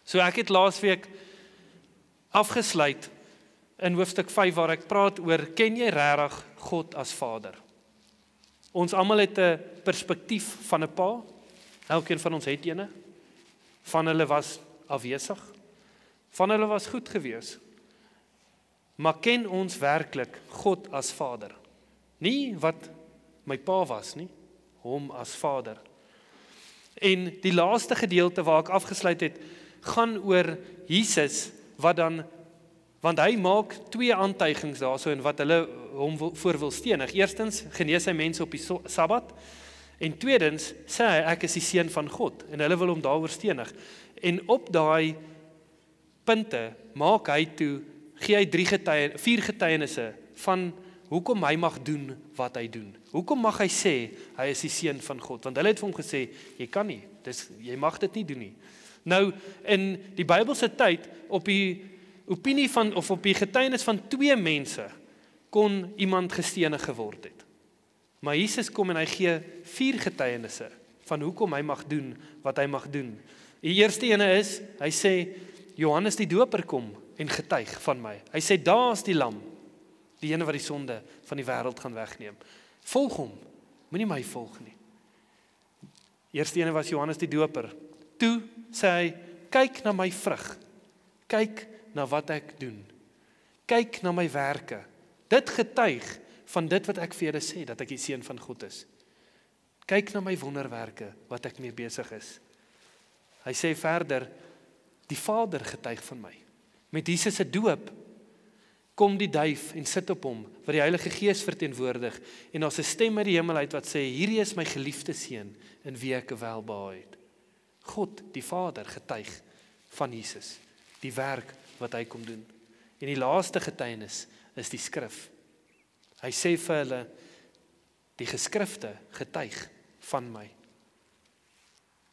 So ek het laasweek afgesluit in hoofstuk 5 waar ek praat oor, ken jy regtig God as Vader? Ons almal het 'n perspektief van 'n pa. Elkeen van ons het ene. Van hulle was afwesig. Van hulle was goed gewees. Maar ken ons werklik God as Vader? Nie wat my pa was nie, hom as Vader. En die laaste gedeelte waar ek afgesluit het, gaan oor Jesus, wat dan, want hy maak 2 aantuigings daarso en wat hulle hom voor wil stenig. Eerstens, genees hy mense op die Sabbat, en tweedens, sê hy, ek is die seun van God, en hulle wil hom daaroor stenig. En op daai punte maak hy toe, gee hy 4 getuienisse van hoekom hy mag doen wat hy doen. Hoekom mag hy sê, hy is die seun van God? Want hulle het vir hom gesê, jy kan nie, jy mag dit nie doen nie. Nou, in die Bybelse tyd, op die opinie van, of op die getuienis van 2 mense, kon iemand gestenig geword het. Maar Jesus kom en hy gee 4 getuienisse, van hoekom hy mag doen, wat hy mag doen. Die eerste ene is, hy sê, Johannes die Doper kom, en getuig van my. Hy sê, daar is die lam, die ene wat die sonde van die wêreld gaan wegneem. Volg hom, moenie my volg nie. Eerste ene was Johannes die Doper. Toe sê hy, kyk na my vrug, kyk na wat ek doen, kyk na my werke. Dit getuig van dit wat ek vir julle sê, dat ek die seun van God is. Kyk na my wonderwerke, wat ek mee besig is. Hy sê verder, die Vader getuig van my. Met Jesus se doop kom die duif en sit op hom, wat die Heilige Gees verteenwoordig, en daar's 'n stem uit die hemel uit wat sê, hierdie is my geliefde seun, in wie ek welbehae het. God, die Vader, getuig van Jesus, die werk wat hy kom doen. En die laaste getuienis is die skrif. Hy sê vir hulle, die geskrifte getuig van my.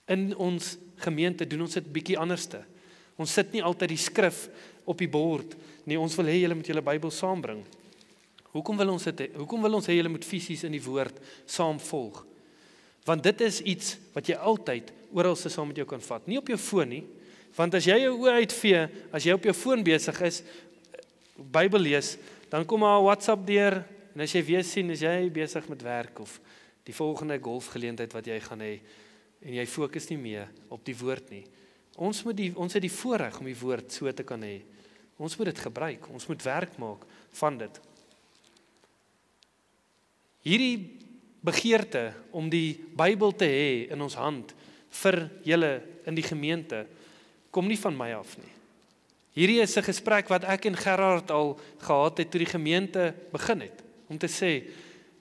In ons gemeente doen ons dit bietjie anderste. Ons sit nie altyd die skrif op die bord nie, ons wil hê julle moet julle Bybel saambring. Hoekom wil ons hê julle moet fisies in die woord saam volg? Want dit is iets wat jy altyd oral saam met jou kan vat. Nie op jou foon nie, want as jy jou oë uitvee, as jy op jou foon besig is, Bybel lees, dan kom maar WhatsApp deur, en as jy weer sien, is jy besig met werk, of die volgende golfgeleentheid wat jy gaan hê, en jy fokus nie meer op die woord nie. Ons het die voorreg om die woord so te kan hê. Ons moet dit gebruik, ons moet werk maak van dit. Hierdie begeerte om die Bybel te hê in ons hand vir julle in die gemeente, kom nie van my af nie. Hierdie is 'n gesprek wat ek en Gerard al gehad het toe die gemeente begin het, om te sê,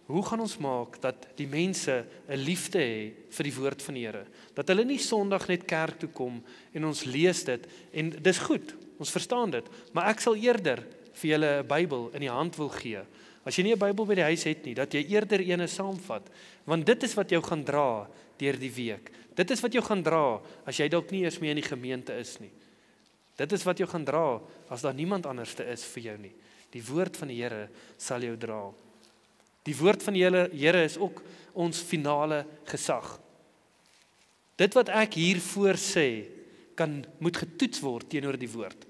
hoe gaan ons maak dat die mense 'n liefde hê vir die woord van die Here? Dat hulle nie Sondag net kerk toe kom en ons lees dit, en dis goed, ons verstaan dit, maar ek sal eerder vir julle 'n Bybel in die hand wil gee. As jy nie 'n Bybel by die huis het nie, dat jy eerder eene saamvat, want dit is wat jou gaan dra deur die week. Dit is wat jou gaan dra as jy dalk nie eers meer in die gemeente is nie. Dit is wat jou gaan dra as daar niemand anderste is vir jou nie. Die woord van die Here sal jou dra. Die woord van die Here is ook ons finale gesag. Dit wat ek hiervoor sê, moet getoets word teenoor die woord.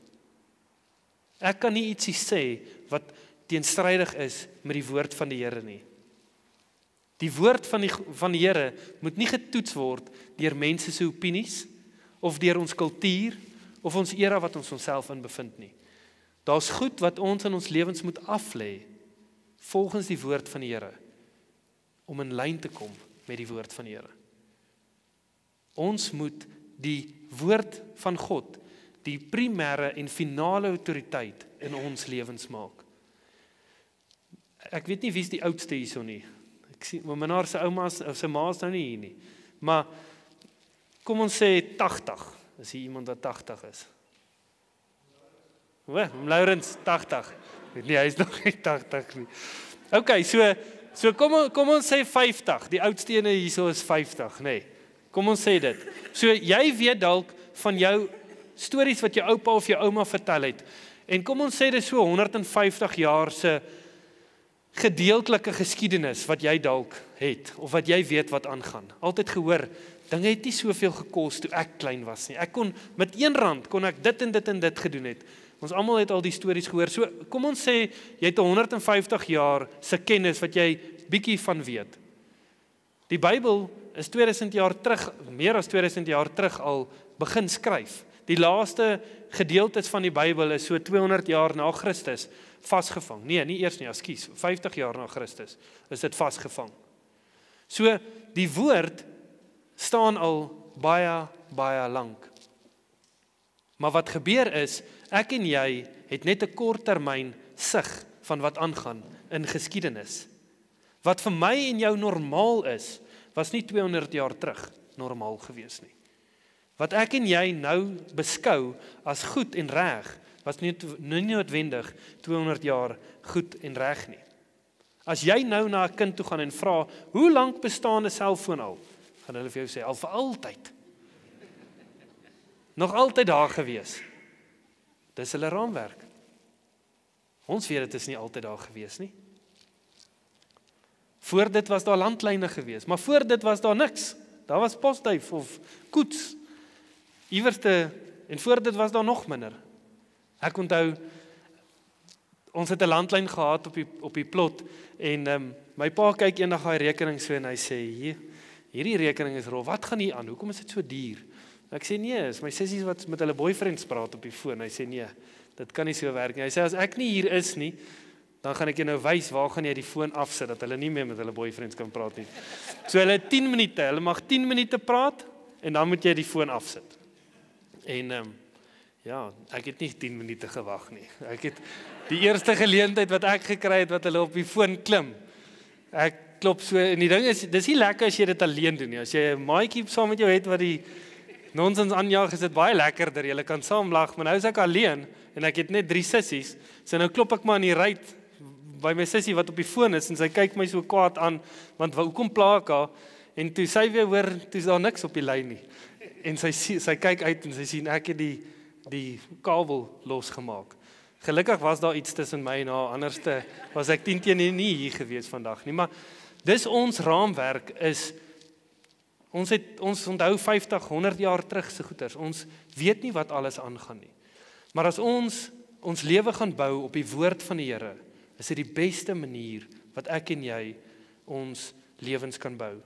Ek kan nie ietsie sê wat teenstrydig is met die woord van die Here nie. Die woord van die Here moet nie getoets word deur mense se opinies, of deur ons kultuur, of ons era wat ons onsself in bevind nie. Daar's goed wat ons in ons lewens moet aflê, volgens die woord van die Here, om in lyn te kom met die woord van die Here. Ons moet die woord van God, die primêre en finale autoriteit in ons lewens maak. Ek weet nie wie is die oudste hierso nie. Ek sien, my menaar se ouma's, of sy ma's nou nie hier nie. Maar, kom ons sê 80, is hier iemand wat 80 is. Laurens, 80. Nee, hy is nog nie 80 nie. Ok, so kom ons sê 50. Die oudste ene hierso is 50, nee. Kom ons sê dit. So jy weet dalk van jou stories wat jou oupa of jou ouma vertel het. En kom ons sê dit so 150 jaar se gedeeltelike geskiedenis wat jy dalk het, of wat jy weet wat aangaan. Altyd gehoor dinge het nie soveel gekos toe ek klein was nie. Ek kon met R1 kon ek dit en dit gedoen het. Ons almal het al die stories gehoor. So kom ons sê jy het 150 jaar se kennis wat jy bietjie van weet. Die Bybel is 2000 jaar terug, meer as 2000 jaar terug al begin skryf. Die laaste gedeeltes van die Bybel is so 200 jaar na Christus vasgevang. Nee, nie eers nie, ekskuus, 50 jaar na Christus is dit vasgevang. So die woord staan al baie lank. Maar wat gebeur is, ek en jy het net 'n korttermyn sig van wat aangaan in geskiedenis. Wat vir my en jou normaal is, was nie 200 jaar terug normaal gewees nie. Wat ek en jy nou beskou as goed en reg, was nie noodwendig 200 jaar goed en reg nie. As jy nou na 'n kind toe gaan en vra, hoe lank bestaan 'n selfoon al? Gaan hulle vir jou sê, al vir altyd. Nog altyd daar gewees. Dis hulle raamwerk. Ons weet dit is nie altyd daar gewees nie. Voor dit was daar landlyne gewees, maar voor dit was daar niks. Daar was postduif of koets. Iewerste, en voor dit was daar nog minder. Ek onthou, ons het 'n landlyn gehad op die plot, en my pa kyk eendag daai rekening so en hy sê, hierdie rekening is rof, wat gaan hier aan? Hoekom is dit so duur? Ek sê nee, is my sissies wat met hulle boyfriends praat op die foon. Hy sê nee, dit kan nie so werk nie. Hy sê as ek nie hier is nie, dan gaan ek jou nou wys waar gaan jy die foon afsit dat hulle nie meer met hulle boyfriends kan praat nie. So hulle het 10 minute, hulle mag 10 minute praat en dan moet jy die foon afsit. En ja, ek het nie 10 minute gewag nie. Ek het die eerste geleentheid wat ek gekry het wat hulle op die foon klim. Ek klop so en die ding is, dis nie lekker as jy dit alleen doen nie. As jy 'n maatjie saam met jou het wat die nonsens aanjaag, is dit baie lekkerder. Jy kan saam lag, maar nou is ek alleen en ek het net 3 sissies. So nou klop ek maar aan die ruit by my sussie wat op die foon is en sy kyk my so kwaad aan want hoekom pla ek haar? En toe sy weer hoor, toe is daar niks op die lyn nie. En sy kyk uit en sy sien ek het die kabel losgemaak. Gelukkig was daar iets tussen my en haar, anderste was ek 10 teen 1 nie hier gewees vandag nie, maar dis ons raamwerk is, ons onthou 50, 100 jaar terug se goeters, ons weet nie wat alles aangaan nie. Maar as ons lewe gaan bou op die woord van die Here, is dit die beste manier wat ek en jy ons lewens kan bou.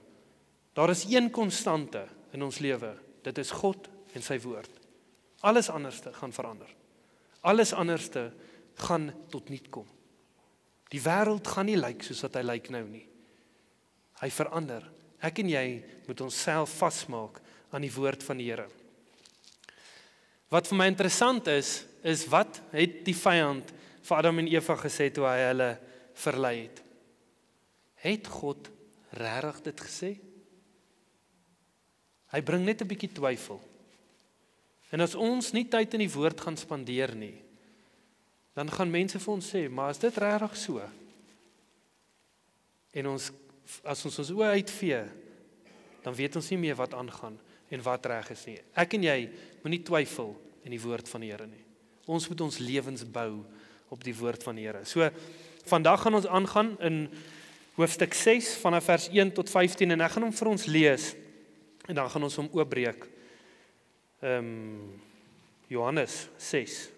Daar is een konstante in ons lewe, dit is God en sy woord. Alles anderste gaan verander. Alles anderste gaan tot niet kom. Die wêreld gaan nie lyk soos wat hy lyk nou nie. Hy verander. Ek en jy moet onsself vasmaak aan die woord van die Here. Wat vir my interessant is wat het die vyand vir Adam en Eva gesê toe hy hulle verlei het? Het God regtig dit gesê? Hy bring net 'n bietjie twyfel. En as ons nie tyd in die woord gaan spandeer nie, dan gaan mense vir ons sê, maar is dit regtig so? En as ons oë uitvee, dan weet ons nie meer wat aangaan en wat reg is nie. Ek en jy moet nie twyfel in die woord van die Here nie. Ons moet ons lewens bou op die woord van die Here. So, vandag gaan ons aangaan in hoofstuk 6 vanaf vers 1 tot 15 en ek gaan hom vir ons lees en dan gaan ons hom oopbreek. Johannes 6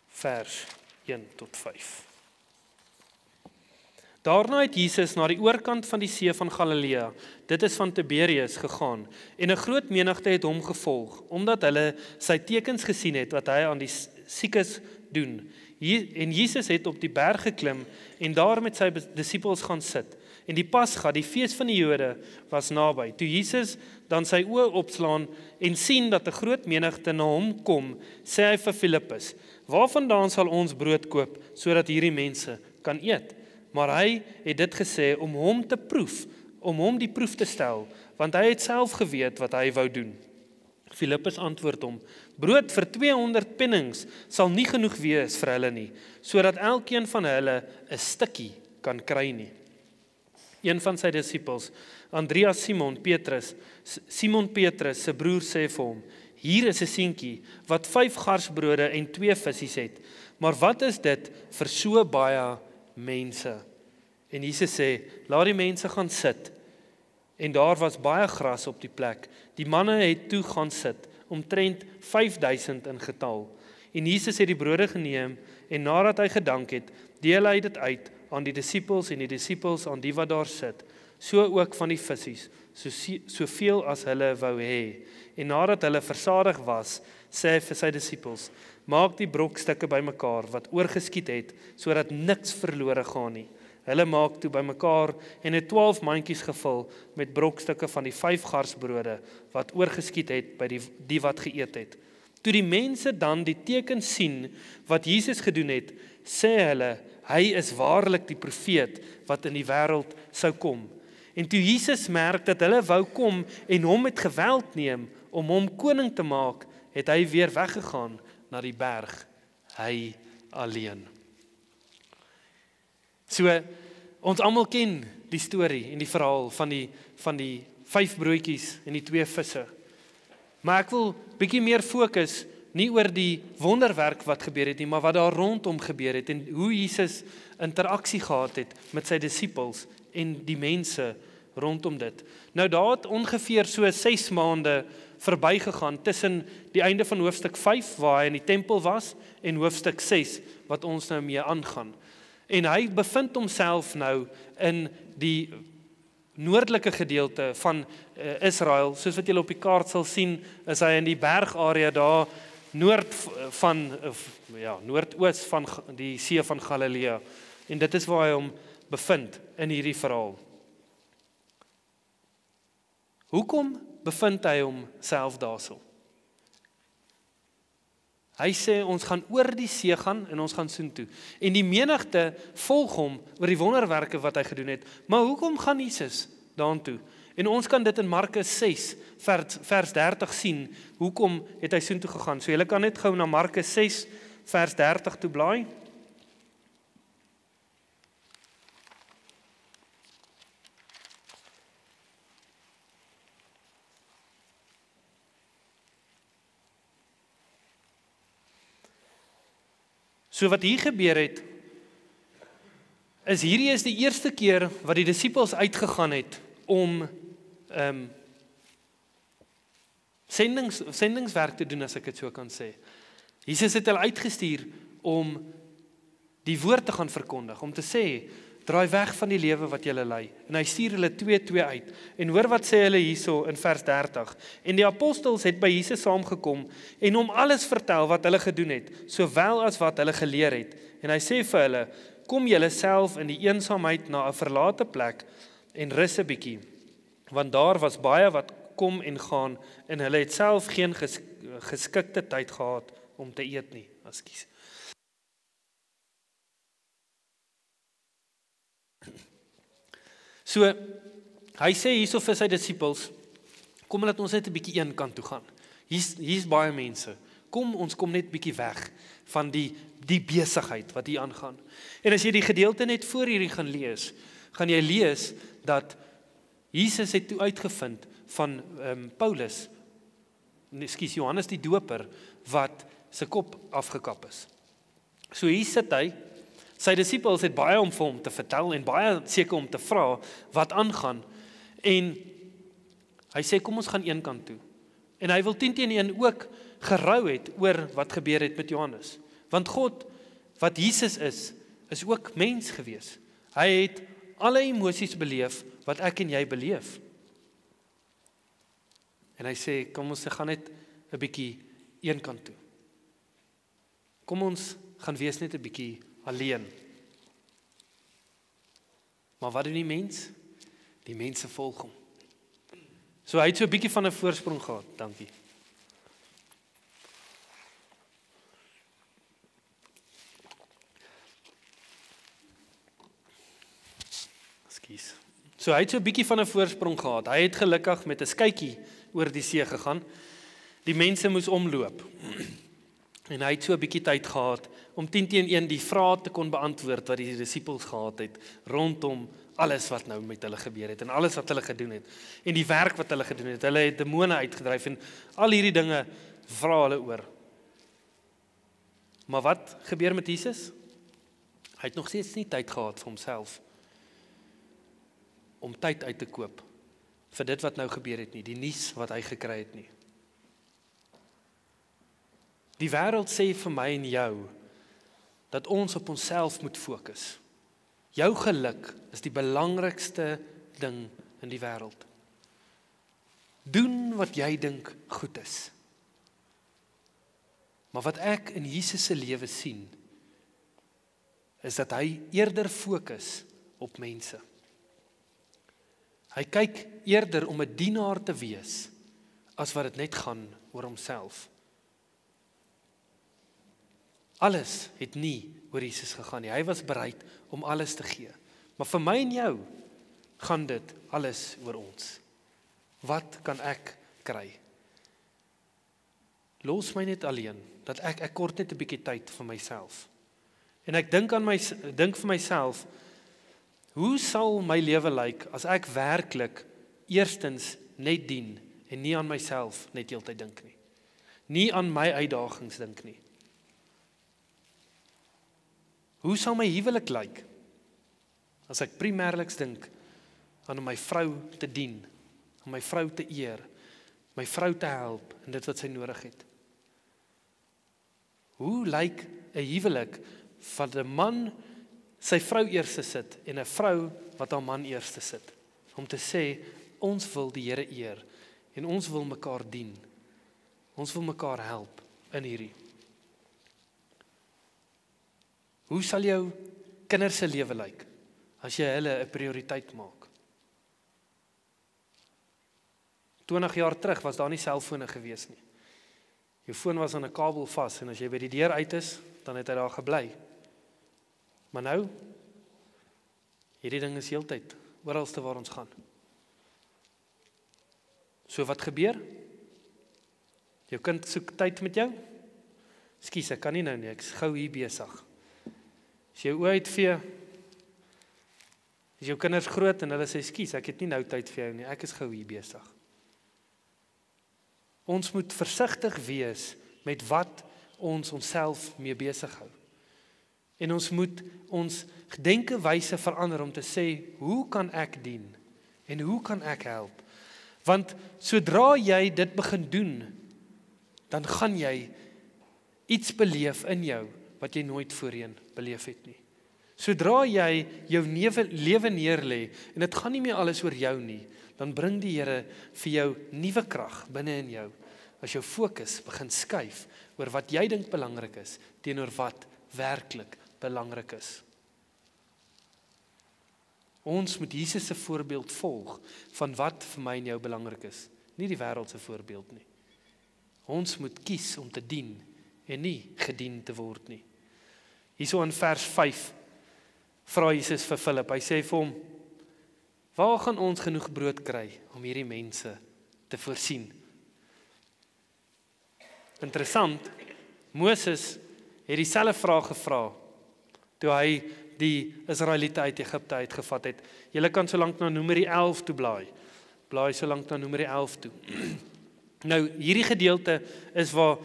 vers 1 tot 5. Daarna het Jesus na die oorkant van die see van Galilea, dit is van Tiberias, gegaan en 'n groot menigte het hom gevolg, omdat hulle sy tekens gesien het wat hy aan die siekes doen. En Jesus het op die berg geklim en daar met sy disippels gaan sit. En die Pasga, die fees van die Jode, was naby. Toe Jesus dan sy oë opslaan en sien dat 'n groot menigte na hom kom, sê hy vir Filippus, "Waarvandaan sal ons brood koop sodat hierdie mense kan eet?" Maar hy het dit gesê om hom te proef, om hom die proef te stel, want hy het self geweet wat hy wou doen. Filippus antwoord hom, "Brood vir 200 pennings sal nie genoeg wees vir hulle nie, sodat elkeen van hulle 'n stukkie kan kry nie." Een van sy disippels, Andreas Simon Petrus se broer sê vir hom, "Hier is 'n seentjie wat 5 garsbrode en 2 visse het, maar wat is dit vir so baie mense?" En Jesus sê, "Laat die mense gaan sit." en daar was baie gras op die plek. Die manne het toe gaan sit, omtrent 5000 in getal. En Jesus het die brode geneem, en nadat hy gedank het, deel hy dit uit aan die disippels en die disippels aan die wat daar sit, so ook van die visse, soveel as hulle wou hê. En nadat hulle versadig was, sê hy vir sy disippels, maak die brokstukke bymekaar wat oorgeskiet het, sodat niks verlore gaan nie. Hulle maak toe bymekaar en het 12 mandjies gevul met brokstukke van die 5 garsbrode wat oorgeskiet het by die wat geëet het. Toe die mense dan die teken sien wat Jesus gedoen het, sê hulle, hy is waarlik die profeet wat in die wêreld sou kom. En toe Jesus merk dat hulle wou kom en hom met geweld neem om hom koning te maak, het hy weer weggegaan na die berg, hy alleen. So, ons almal ken die storie en die verhaal van die 5 broodjies en die 2 visse. Maar ek wil bietjie meer fokus nie oor die wonderwerk wat gebeur het nie, maar wat daar rondom gebeur het en hoe Jesus interaksie gehad het met sy disippels en die mense rondom dit. Nou daar het ongeveer so 6 maande verbygegaan tussen die einde van hoofstuk 5 waar hy in die tempel was en hoofstuk 6 wat ons nou mee aangaan. En hy bevind homself nou in die noordelike gedeelte van Israel, soos wat julle op die kaart sal sien, is hy in die bergarea daar noordoos van die see van Galilea. En dit is waar hy hom bevind in hierdie verhaal. Hoekom bevind hy homself daarso? Hy sê ons gaan oor die see gaan en ons gaan soontoe. En die menigte volg hom oor die wonderwerke wat hy gedoen het. Maar hoekom gaan Jesus daartoe? En ons kan dit in Markus 6 vers 30 sien. Hoekom het hy soontoe gegaan? So julle kan net gou na Markus 6 vers 30 toe blaai. So wat hier gebeur het, is hierdie is die eerste keer wat die disippels uitgegaan het om sendingswerk te doen, as ek dit so kan sê. Jesus het hulle uitgestuur om die woord te gaan verkondig, om te sê, draai weg van die lewe wat julle lei. En hy stuur hulle 2 uit. En hoor wat sê hulle hierso in vers 30. En die apostels het by Jesus saamgekom en hom alles vertel wat hulle gedoen het, sowel as wat hulle geleer het. En hy sê vir hulle, kom julle self in die eensaamheid na 'n verlate plek en rus 'n bietjie, want daar was baie wat kom en gaan en hulle het self geen geskikte tyd gehad om te eet nie. Ekskuus. So, hy sê hierso vir sy disippels, kom laat ons net 'n bietjie een kant toe gaan. Hier's baie mense. Ons kom net bietjie weg van die besigheid wat hier aangaan. En as jy die gedeelte net voor hierdie gaan lees, gaan jy lees dat Jesus het toe uitgevind van Johannes die Doper, wat sy kop afgekap is. So hier sit hy, sy disippels het baie om vir hom te vertel en baie seker om te vra wat aangaan. En hy sê kom ons gaan een kant toe. En hy wil 10-1 ook gerou het oor wat gebeur het met Johannes. Want God, wat Jesus is ook mens gewees. Hy het alle emosies beleef wat ek en jy beleef. En hy sê, kom ons gaan net 'n bietjie een kant toe. Kom ons gaan wees net 'n bietjie alleen. Maar wat doen die mens? Die mense volg hom. So hy het so 'n bietjie van 'n voorsprong gehad. Dankie. Ekskuus. So hy het so 'n bietjie van 'n voorsprong gehad. Hy het gelukkig met 'n skytjie oor die see gegaan. Die mense moes omloop. En hy het so 'n bietjie tyd gehad om 10-1 die vrae te kon beantwoord wat die disippels gehad het rondom alles wat nou met hulle gebeur het en alles wat hulle gedoen het en die werk wat hulle gedoen het. Hulle het demone uitgedryf en al hierdie dinge vra hulle oor. Maar wat gebeur met Jesus? Hy het nog steeds nie tyd gehad vir homself om tyd uit te koop vir dit wat nou gebeur het nie, die nuus wat hy gekry het nie. Die wêreld sê vir my en jou, dat ons op onsself moet fokus. Jou geluk is die belangrikste ding in die wêreld. Doen wat jy dink goed is. Maar wat ek in Jesus se lewe sien, is dat hy eerder fokus op mense. Hy kyk eerder om 'n dienaar te wees, as wat dit net gaan oor homself. Alles het nie oor Jesus gegaan nie. Hy was bereid om alles te gee. Maar vir my en jou gaan dit alles oor ons. Wat kan ek kry? Los my net alleen, dat ek kort net 'n bietjie tyd vir myself. En ek dink vir myself, hoe sal my lewe lyk as ek werklik eerstens net dien en nie aan myself net heeltyd dink nie. Nie aan my uitdagings dink nie. Hoe sal my huwelik lyk as ek primêrliks dink aan om my vrou te dien, om my vrou te eer, my vrou te help in dit wat sy nodig het? Hoe lyk 'n huwelik van 'n man sy vrou eerste sit en 'n vrou wat haar man eerste sit? Om te sê, ons wil die Here eer en ons wil mekaar dien. Ons wil mekaar help in hierdie. Hoe sal jou kinders se lewe lyk as jy hulle 'n prioriteit maak? 20 jaar terug was daar nie selfone gewees nie. Jou foon was aan 'n kabel vas en as jy by die deur uit is, dan het hy daar gebly. Maar nou, hierdie ding is heeltyd, oralste waar ons gaan. So wat gebeur? Jou kind soek tyd met jou? Skus, ek kan nie nou nie, ek is gou hier besig. As jou oë uitvee, is jou kinders groot en hulle sê, skus, ek het nie nou tyd vir jou nie, ek is gou hier besig. Ons moet versigtig wees met wat ons onsself mee besig hou. En ons moet ons denkewyse verander om te sê, hoe kan ek dien? En hoe kan ek help? Want sodra jy dit begin doen, dan gaan jy iets beleef in jou, wat jy nooit voorheen beleef het nie. Sodra jy jou lewe neerlê, en dit gaan nie meer alles oor jou nie, dan bring die Here vir jou nuwe krag binne in jou, as jou fokus begin skuif oor wat jy dink belangrik is, teenoor wat werklik belangrik is. Ons moet Jesus se voorbeeld volg, van wat vir my en jou belangrik is, nie die wêreld se voorbeeld nie. Ons moet kies om te dien, en nie gedien te word nie. Hierso in vers 5, vra Jesus vir Philip, hy sê vir hom, waar gaan ons genoeg brood kry, om hierdie mense te voorsien? Interessant, Moses het dieselfde vraag gevra, toe hy die Israeliete uit Egipte uitgevat het. Julle kan so lank na Numeri 11 toe blaai so lank na Numeri 11 toe. Nou, hierdie gedeelte is waar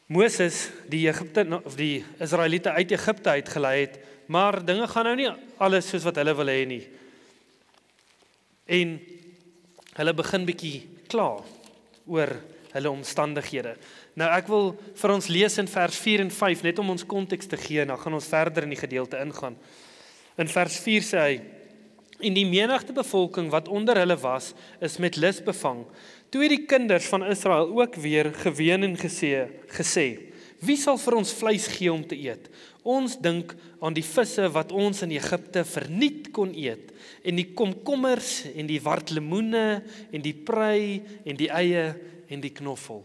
Moses die Israeliete uit Egipte uitgelei het, maar dinge gaan nou nie alles soos wat hulle wil hê nie. En hulle begin bietjie kla oor hulle omstandighede. Nou ek wil vir ons lees in vers 4 en 5, net om ons konteks te gee, en dan gaan ons verder in die gedeelte ingaan. In vers 4 sê hy, en die menigte bevolking wat onder hulle was, is met lus bevang. Toe het die kinders van Israel ook weer geween en gesê, wie sal vir ons vleis gee om te eet? Ons dink aan die visse wat ons in Egipte verniet kon eet, en die komkommers, en die wartlemoene, en die prei, en die eie, en die knoffel.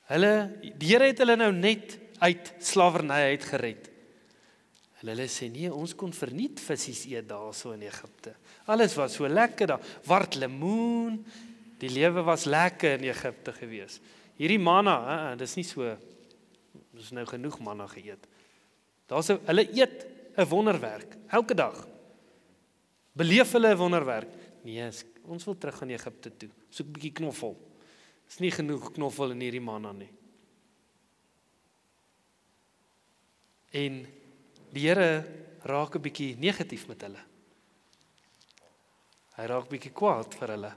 Die Here het hulle nou net uit slawerny uitgered. Hulle sê, nee, ons kon verniet visies eet daar so in Egipte. Alles was so lekker daar. Wartlemoen, die lewe was lekker in Egipte gewees. Hierdie manna, dis nie so, dis nou genoeg manna geëet. Hulle eet 'n wonderwerk, elke dag. Beleef hulle 'n wonderwerk. Nee, ons wil terug aan Egipte toe. Soek 'n bietjie knoffel. Is nie genoeg knoffel in hierdie manna nie. En die Here raak 'n bietjie negatief met hulle. Hy raak bietjie kwaad vir hulle.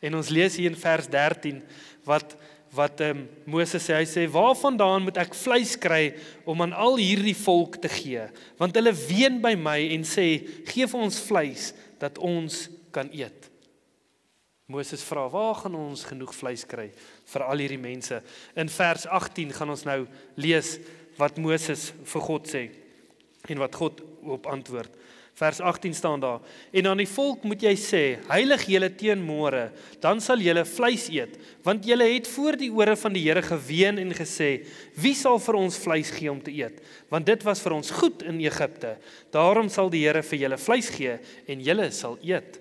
En ons lees hier in vers 13 wat Moses sê, hy sê, waarvandaan moet ek vleis kry om aan al hierdie volk te gee? Want hulle ween by my en sê, gee vir ons vleis dat ons kan eet. Moses vra, waar gaan ons genoeg vleis kry vir al hierdie mense? In vers 18 gaan ons nou lees wat Moses vir God sê en wat God op antwoord. Vers 18 staan daar, en aan die volk moet jy sê, heilig julle teen môre, dan sal julle vleis eet, want julle het voor die ore van die Here geween en gesê, wie sal vir ons vleis gee om te eet? Want dit was vir ons goed in Egipte, daarom sal die Here vir julle vleis gee, en julle sal eet.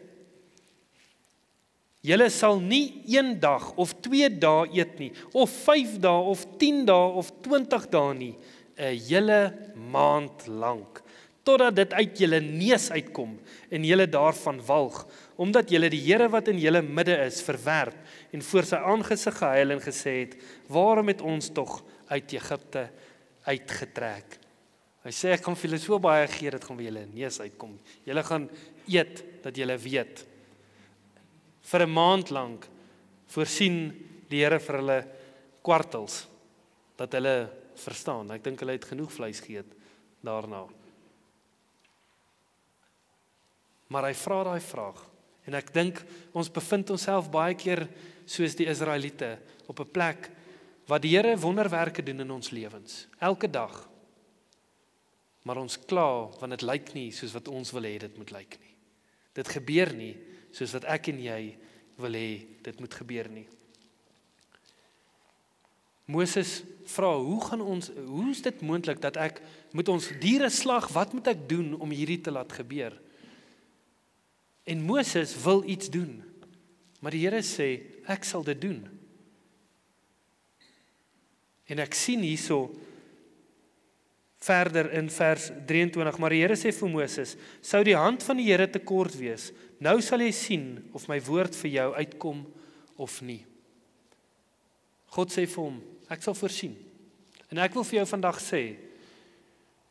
Julle sal nie 1 dag of 2 dae eet nie, of 5 dae, of 10 dae, of 20 dae nie, 'n hele maand lank, totdat dit uit julle neus uitkom en julle daarvan walg, omdat julle die Here wat in julle midde is verwerp en voor sy aangesig gehuil en gesê het, waarom het ons tog uit Egipte uitgetrek? Hy sê, ek gaan vir julle so baie gee, dit gaan by julle neus uitkom. Julle gaan eet, dat julle weet. Vir 'n maand lank voorsien die Here vir hulle kwartels, dat hulle verstaan. Ek dink hulle het genoeg vleis geëet daarna. Maar hy vra daai vraag, en ek dink ons bevind onsself baie keer soos die Israeliete op 'n plek waar die Here wonderwerke doen in ons lewens, elke dag. Maar ons kla want dit lyk nie soos wat ons wil hê dit moet lyk nie. Dit gebeur nie soos wat ek en jy wil hê dit moet gebeur nie. Moses vra, hoe is dit moontlik dat ek moet ons diere slag, wat moet ek doen om hierdie te laat gebeur? En Moses wil iets doen, maar die Here sê, ek sal dit doen. En ek sien hierso verder in vers 23, maar die Here sê vir Moses, sou die hand van die Here te kort wees, nou sal jy sien of my woord vir jou uitkom of nie. God sê vir hom, ek sal voorsien. En ek wil vir jou vandag sê,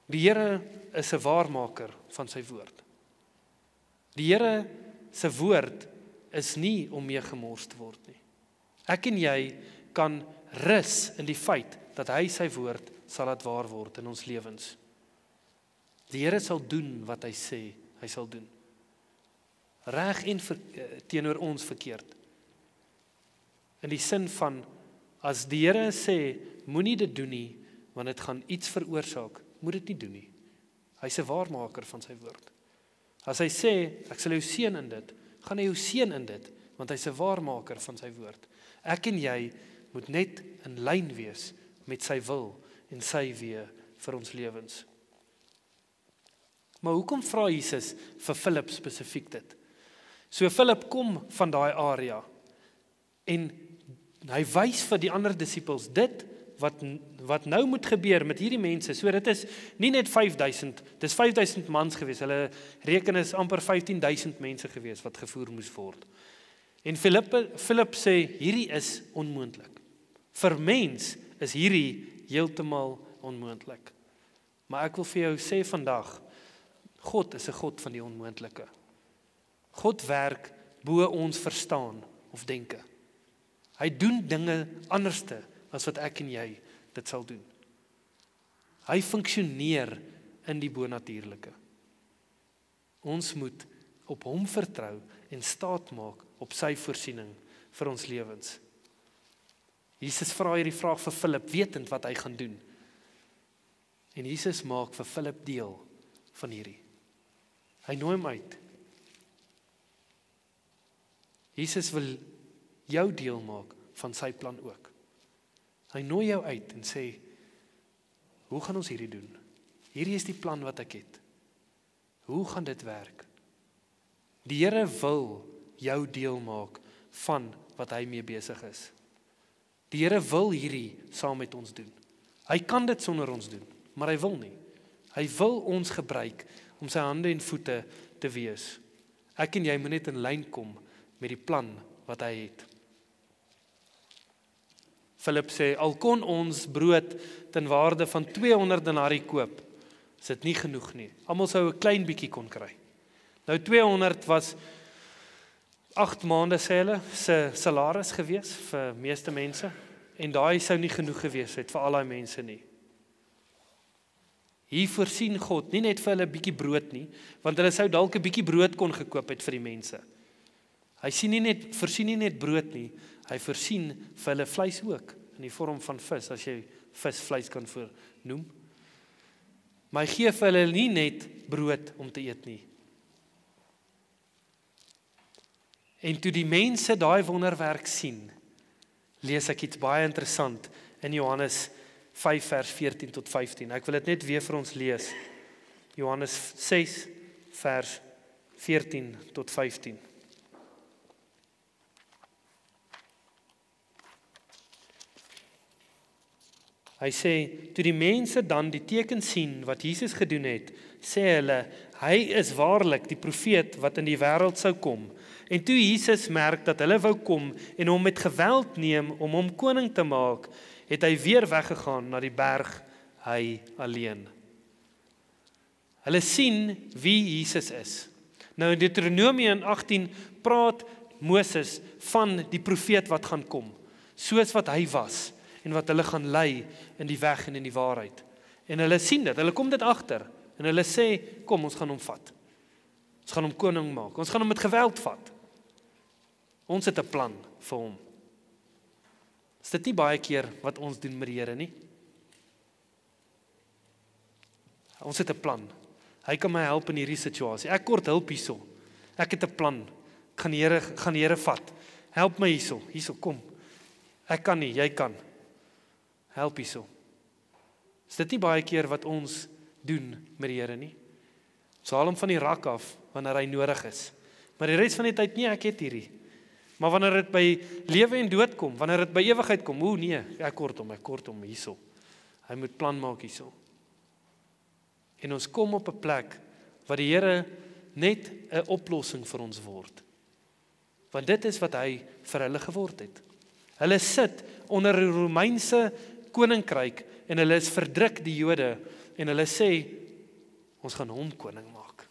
die Here is 'n waarmaker van sy woord. Die Here se woord is nie om mee gemors te word nie. Ek en jy kan rus in die feit dat hy sy woord sal laat waar word in ons lewens. Die Here sal doen wat hy sê hy sal doen. Reg en teenoor ons verkeerd. In die sin van, as die Here sê, moenie dit doen nie, want dit gaan iets veroorsaak, moet dit nie doen nie. Hy's 'n waarmaker van sy woord. As hy sê, ek sal jou seën in dit, gaan hy jou seën in dit, want hy's 'n waarmaker van sy woord. Ek en jy moet net in lyn wees met sy wil en sy weë vir ons lewens. Maar hoekom vra Jesus vir Philip spesifiek dit? So Philip kom van daai area en hy wys vir die ander disippels dit wat nou moet gebeur met hierdie mense. So dit is nie net 5000, dis 5000 mans gewees. Hulle reken is amper 15000 mense gewees wat gevoer moes word. En Philip sê hierdie is onmoontlik. Vir mens is hierdie heeltemal onmoontlik. Maar ek wil vir jou sê vandag, God is 'n God van die onmoontlike. God werk bo ons verstaan of denke. Hy doen dinge anderste as wat ek en jy dit sal doen. Hy funksioneer in die bonatuurlike. Ons moet op hom vertrou en staat maak op sy voorsiening vir ons lewens. Jesus vra hierdie vraag vir Philip, wetend wat hy gaan doen. En Jesus maak vir Philip deel van hierdie. Hy nooi hom uit. Jesus wil jou deel maak van sy plan ook. Hy nooi jou uit en sê, hoe gaan ons hierdie doen? Hierdie is die plan wat ek het. Hoe gaan dit werk? Die Here wil jou deel maak van wat hy mee besig is. Die Here wil hierdie saam met ons doen. Hy kan dit sonder ons doen, maar hy wil nie. Hy wil ons gebruik om sy hande en voete te wees. Ek en jy moet net in lyn kom met die plan wat hy het. Philip sê, al kon ons brood ten waarde van 200 denarii koop, is dit nie genoeg nie. Almal sou 'n klein bietjie kon kry. Nou 200 was 8 maande sê hulle se salaris gewees vir meeste mense en daai sou nie genoeg gewees het vir al daai mense nie. Hier voorsien God nie net vir hulle 'n bietjie brood nie, want hulle sou dalk 'n bietjie brood kon gekoop het vir die mense. Hy voorsien nie net brood nie, hy voorsien vir hulle vleis ook in die vorm van vis, as jy vleis kan noem. Maar hy gee vir hulle nie net brood om te eet nie. En toe die mense daai wonderwerk sien, lees ek iets baie interessant in Johannes 5 vers 14 tot 15. Ek wil dit net weer vir ons lees. Johannes 6 vers 14 tot 15. Hy sê, toe die mense dan die teken sien wat Jesus gedoen het, sê hulle, hy is waarlik die profeet wat in die wêreld sou kom. En toe Jesus merk dat hulle wou kom en hom met geweld neem om hom koning te maak, het hy weer weggegaan na die berg, hy alleen. Hulle sien wie Jesus is. Nou in Deuteronomium 18 praat Moses van die profeet wat gaan kom, soos wat hy was en wat hulle gaan lei in die weg en in die waarheid. En hulle sien dit, hulle kom dit agter en hulle sê, kom ons gaan hom vat. Ons gaan hom koning maak, ons gaan hom met geweld vat. Ons het 'n plan vir hom. Is dit nie baie keer wat ons doen met die Here nie? Ons het 'n plan. Hy kan my help in hierdie situasie. Ek kort hulp hierso. Ek het 'n plan. Ek gaan die Here vat. Help my hierso, kom. Ek kan nie, jy kan. Help hierso. Is dit nie baie keer wat ons doen met die Here nie? Ons haal hom van die rak af wanneer hy nodig is. Maar die res van die tyd, nee, ek het hierdie. Maar wanneer dit by lewe en dood kom, wanneer dit by ewigheid kom, nee, ek kort hom hierso. Hy moet plan maak hierso. En ons kom op 'n plek waar die Here net 'n oplossing vir ons word. Want dit is wat hy vir hulle geword het. Hulle sit onder 'n Romeinse koninkryk en hulle is verdruk, die Jode, en hulle sê, ons gaan hom koning maak.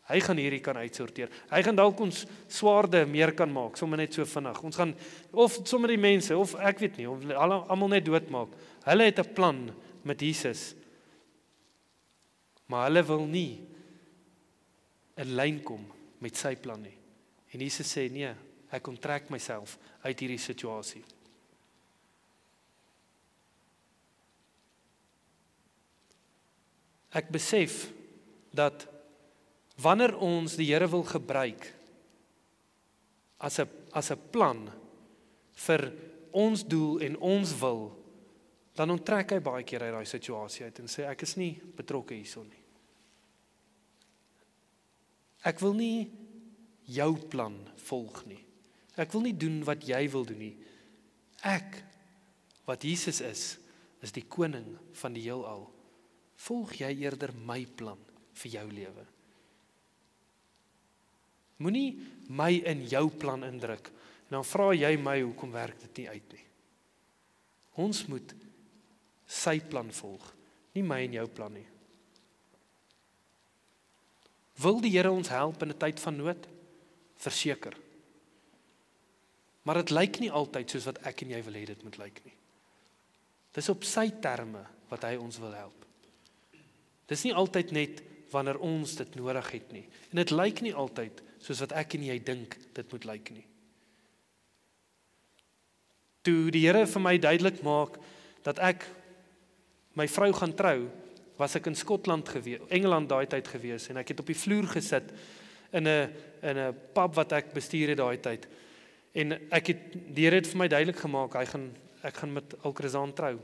Hy gaan hierdie kan uitsorteer. Hy gaan dalk ons swaarde meer kan maak, sommer net so vinnig. Ons gaan, of sommer die mense, of ek weet nie, of almal net doodmaak. Hulle het 'n plan met Jesus. Maar hulle wil nie in lyn kom met sy plan nie. En Jesus sê, nee, ek onttrek myself uit hierdie situasie. Ek besef dat wanneer ons die Here wil gebruik as 'n plan vir ons doel en ons wil, dan onttrek hy baie keer uit daai situasie uit en sê ek is nie betrokke hierso nie. Ek wil nie jou plan volg nie. Ek wil nie doen wat jy wil doen nie. Ek, wat Jesus is die koning van die heelal. Volg jy eerder my plan vir jou lewe? Moenie my in jou plan indruk, en dan vra jy my, hoekom werk dit nie uit nie? Ons moet sy plan volg, nie my en jou plan nie. Wil die Here ons help in 'n tyd van nood? Verseker. Maar dit lyk nie altyd soos wat ek en jy wil hê dit moet lyk nie. Dis op sy terme wat hy ons wil help. Dis nie altyd net wanneer ons dit nodig het nie. En dit lyk nie altyd soos wat ek en jy dink dit moet lyk nie. Toe die Here vir my duidelik maak dat ek my vrou gaan trou, was ek in Skotland gewees, Engeland daai tyd gewees, en ek het op die vloer gesit in 'n pub wat ek bestuur het daai tyd. En die Here het vir my duidelik gemaak, ek gaan met Alcrezaan trou.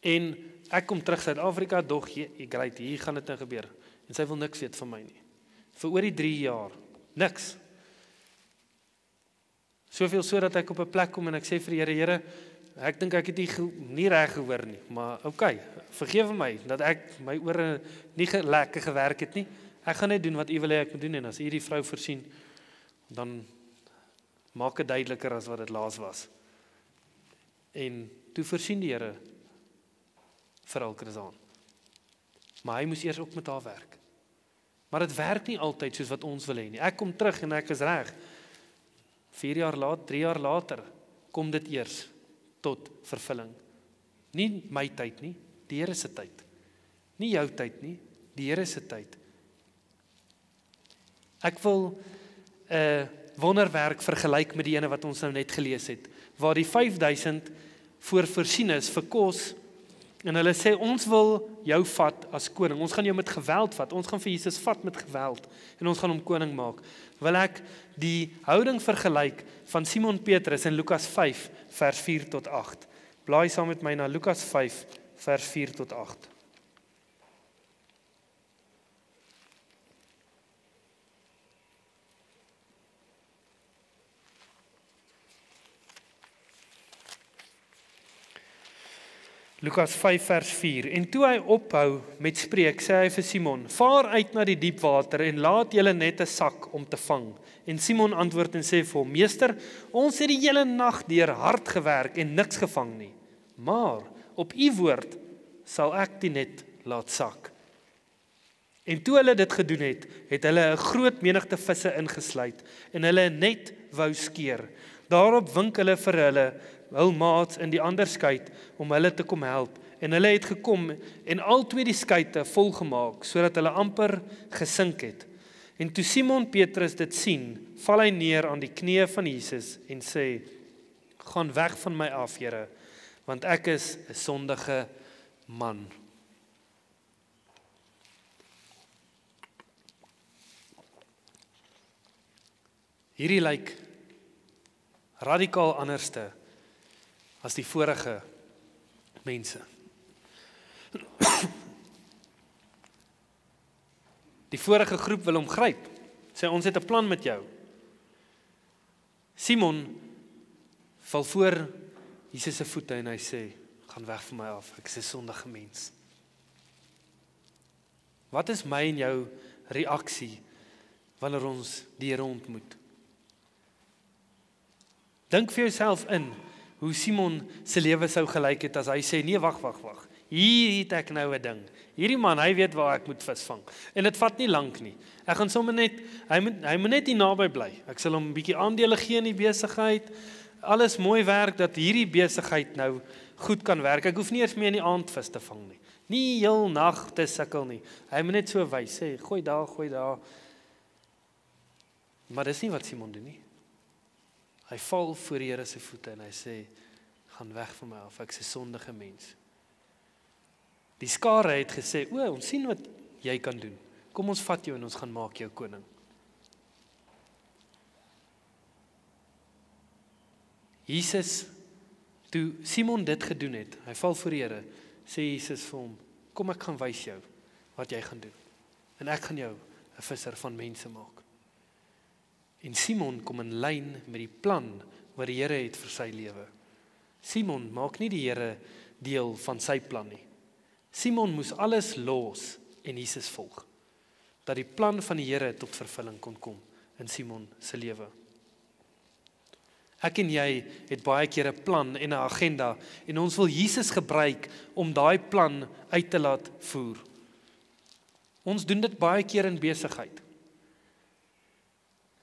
En ek kom terug Suid-Afrika, dog, great, hier gaan dit nou gebeur. En sy wil niks weet van my nie. Vir oor die 3 jaar, niks. Soveel so dat ek op 'n plek kom en ek sê vir die Here, ek dink ek het nie reg gehoor nie, maar okay, vergewe my dat ek my ore nie lekker gewerk het nie. Ek gaan net doen wat U wil hê ek moet doen, en as U die vrou voorsien, dan maak dit duideliker as wat dit laas was. En toe voorsien die Here vir Alcrezaan. Maar hy moes eers ook met haar werk. Maar dit werk nie altyd soos wat ons wil hê nie. Ek kom terug en ek is reg. 4 jaar later, 3 jaar later, kom dit eers tot vervulling. Nie my tyd nie, die Here se tyd. Nie jou tyd nie, die Here se tyd. Ek wil 'n wonderwerk vergelyk met die ene wat ons nou net gelees het, waar die 5000 voorsien is vir kos, en hulle sê, ons wil jou vat as koning, ons gaan jou met geweld vat, ons gaan vir Jesus vat met geweld, en ons gaan hom koning maak. Wil ek die houding vergelyk van Simon Petrus in Lukas 5, vers 4 tot 8. Blaai saam met my na Lukas 5, vers 4 tot 8. Lukas 5 vers 4, en toe hy ophou met spreek, sê hy vir Simon, vaar uit na die diep water en laat julle net 'n sak om te vang. En Simon antwoord en sê vir hom, meester, ons het die hele nag deur hard gewerk en niks gevang nie, maar op u woord sal ek die net laat sak. En toe hulle dit gedoen het, het hulle 'n groot menigte visse ingesluit en hulle net wou skeer. Daarop wink hulle vir hul maats in die ander skuit om hulle te kom help. En hulle het gekom en albei die skuite volgemaak, sodat hulle amper gesink het. En toe Simon Petrus dit sien, val hy neer aan die knieë van Jesus en sê, gaan weg van my af, Here, want ek is 'n sondige man. Hierdie lyk radikaal anderste as die vorige mense. Die vorige groep wil hom gryp. Sê, ons het 'n plan met jou. Simon val voor Jesus se voete en hy sê, gaan weg van my af, ek is 'n sondige mens. Wat is my en jou reaksie wanneer ons die Here ontmoet? Dink vir jouself in hoe Simon se lewe sou gelyk het as hy sê, nee, wag. Hier het ek nou 'n ding. Hierdie man, hy weet waar ek moet visvang. En dit vat nie lank nie. Ek gaan sommer net, hy moet net hier naby bly. Ek sal hom 'n bietjie aandele gee in die besigheid. Alles mooi werk dat hierdie besigheid nou goed kan werk. Ek hoef nie eers meer in die aand vis te vang nie. Nie heel nag te sukkel nie. Hy moet net so wys, sê, gooi daar. Maar dis nie wat Simon doen nie. Hy val voor die Here se voete en hy sê, gaan weg van my af, ek is 'n sondige mens. Die skare het gesê, ons sien wat jy kan doen. Kom ons vat jou en ons gaan maak jou koning. Jesus, toe Simon dit gedoen het, hy val voor die Here, sê Jesus vir hom, kom ek gaan wys jou wat jy gaan doen. En ek gaan jou 'n visser van mense maak. En Simon kom in lyn met die plan wat die Here het vir sy lewe. Simon maak nie die Here deel van sy plan nie. Simon moes alles los en Jesus volg, dat die plan van die Here tot vervulling kon kom in Simon se lewe. Ek en jy het baie keer 'n plan en 'n agenda en ons wil Jesus gebruik om daai plan uit te laat voer. Ons doen dit baie keer in besigheid.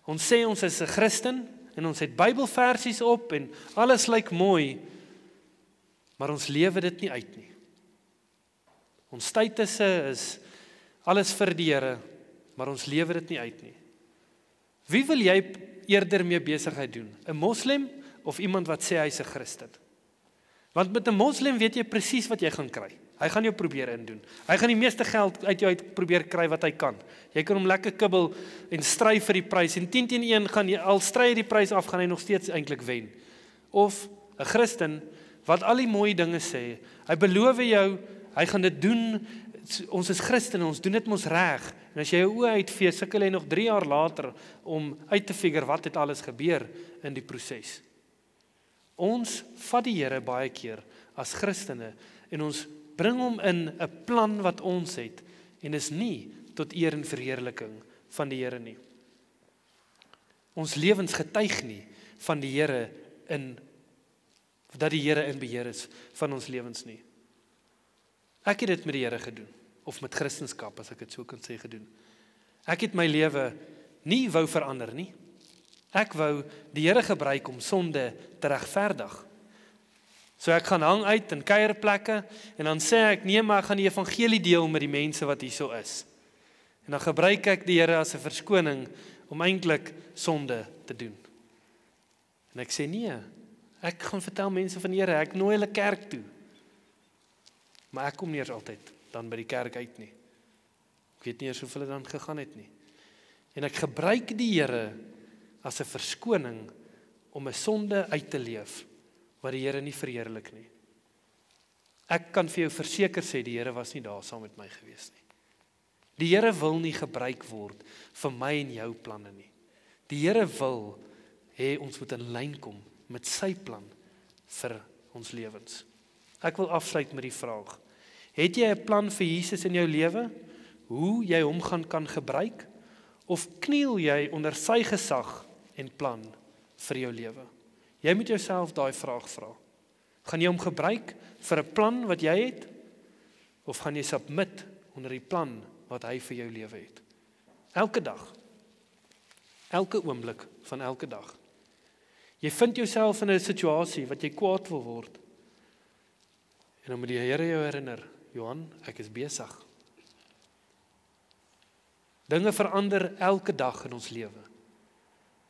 Ons sê ons is 'n Christen en ons het Bybelversies op en alles lyk mooi, maar ons lewe dit nie uit nie. Ons status is alles vir die Here, maar ons lewe dit nie uit nie. Wie wil jy eerder mee besigheid doen? 'n Moslem of iemand wat sê hy's 'n Christen? Want met 'n Moslem weet jy presies wat jy gaan kry. Hy gaan jou probeer indoen. Hy gaan die meeste geld uit jou uit probeer kry wat hy kan. Jy kan hom lekker kibbel en stry vir die prys. En 10 teen 1 gaan jy al stry die prys af, gaan hy nog steeds eintlik wen. Of 'n Christen wat al die mooi dinge sê. Hy beloof jou, hy gaan dit doen. Ons is Christene, ons doen dit mos reg. En as jy jou oë uitvee, sukkel jy nog 3 jaar later om uit te figure wat het alles gebeur in die proses. Ons vat die Here baie keer as Christene en ons bring hom in 'n plan wat ons het en is nie tot eer en verheerliking van die Here nie. Ons lewens getuig nie van die Here dat die Here in beheer is van ons lewens nie. Ek het dit met die Here gedoen, of met Christendom, as ek dit so kan sê, gedoen. Ek het my lewe nie wou verander nie. Ek wou die Here gebruik om sonde te regverdig. So ek gaan hang uit in kuierplekke en dan sê ek, nee, maar ek gaan die evangelie deel met die mense wat hier so is. En dan gebruik ek die Here as 'n verskoning om eintlik sonde te doen. En ek sê nee, ek gaan vertel mense van die Here, ek nooi hulle kerk toe. Maar ek kom nie eers altyd dan by die kerk uit nie. Ek weet nie eers hoeveel dit dan gegaan het nie. En ek gebruik die Here as 'n verskoning om 'n sonde uit te leef wat die Here nie verheerlik nie. Ek kan vir jou verseker sê die Here was nie daar saam met my gewees nie. Die Here wil nie gebruik word vir my en jou planne nie. Die Here wil hê ons moet in lyn kom met sy plan vir ons lewens. Ek wil afsluit met die vraag: het jy 'n plan vir Jesus in jou lewe? Hoe jy hom kan gebruik? Of kniel jy onder sy gesag en plan vir jou lewe? Jy moet jouself daai vraag vra. Gaan jy hom gebruik vir 'n plan wat jy het? Of gaan jy submit onder die plan wat hy vir jou lewe het? Elke dag. Elke oomblik van elke dag. Jy vind jouself in 'n situasie wat jy kwaad wil word. En dan moet die Here jou herinner, Johan, ek is besig. Dinge verander elke dag in ons lewe.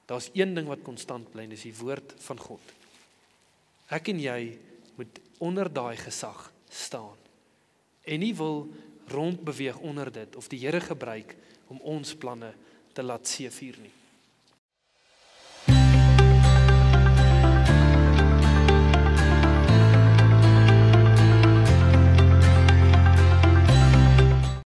Daar's een ding wat konstant bly, en dis die woord van God. Ek en jy moet onder daai gesag staan. En nie wil rondbeweeg onder dit, of die Here gebruik om ons planne te laat seëvier nie.